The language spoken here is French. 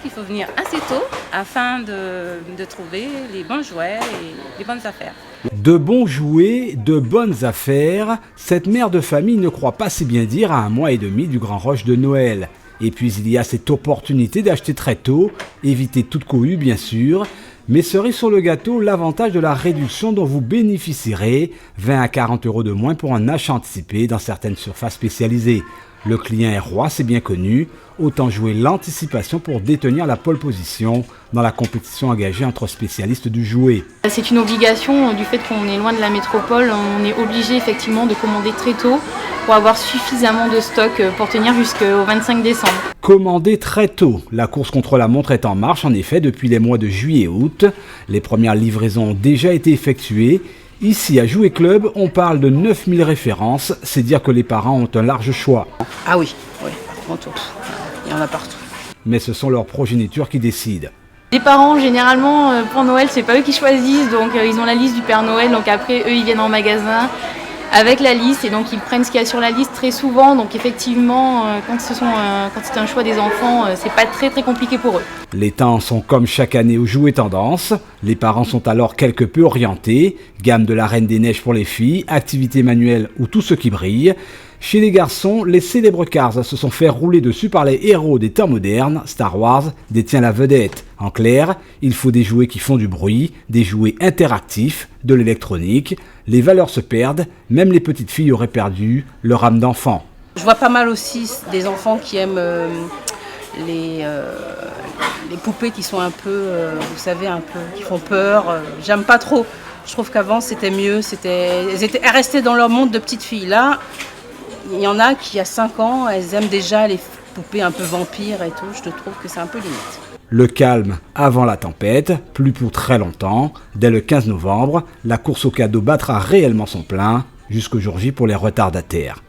qu'il faut venir assez tôt afin de trouver les bons jouets et les bonnes affaires. De bons jouets, de bonnes affaires, cette mère de famille ne croit pas si bien dire à 1 mois et demi du grand rush de Noël. Et puis il y a cette opportunité d'acheter très tôt, éviter toute cohue bien sûr, mais cerise sur le gâteau, l'avantage de la réduction dont vous bénéficierez, 20 à 40 € de moins pour un achat anticipé dans certaines surfaces spécialisées. Le client est roi, c'est bien connu, autant jouer l'anticipation pour détenir la pole position dans la compétition engagée entre spécialistes du jouet. C'est une obligation du fait qu'on est loin de la métropole, on est obligé effectivement de commander très tôt pour avoir suffisamment de stock pour tenir jusqu'au 25 décembre. Commander très tôt. La course contre la montre est en marche en effet depuis les mois de juillet et août. Les premières livraisons ont déjà été effectuées. Ici, à Jouet Club, on parle de 9000 références, c'est dire que les parents ont un large choix. Ah oui, par contre, il y en a partout. Mais ce sont leurs progénitures qui décident. Les parents, généralement, pour Noël, c'est pas eux qui choisissent, donc ils ont la liste du Père Noël, donc après, eux, ils viennent en magasin avec la liste, et donc ils prennent ce qu'il y a sur la liste très souvent, donc effectivement, quand c'est un choix des enfants, c'est pas très compliqué pour eux. Les temps sont comme chaque année aux jouets tendance. Les parents sont alors quelque peu orientés. Gamme de la Reine des Neiges pour les filles, activités manuelles ou tout ce qui brille. Chez les garçons, les célèbres Cars se sont fait rouler dessus par les héros des temps modernes. Star Wars détient la vedette. En clair, il faut des jouets qui font du bruit, des jouets interactifs, de l'électronique. Les valeurs se perdent, même les petites filles auraient perdu leur âme d'enfant. Je vois pas mal aussi des enfants qui aiment les poupées qui sont un peu, vous savez, qui font peur. J'aime pas trop. Je trouve qu'avant c'était mieux, elles restaient dans leur monde de petites filles. Là, il y en a qui, à 5 ans, elles aiment déjà les poupées un peu vampires et tout. Je trouve que c'est un peu limite. Le calme avant la tempête, plus pour très longtemps. Dès le 15 novembre, la course aux cadeaux battra réellement son plein, jusqu'au jour J pour les retardataires.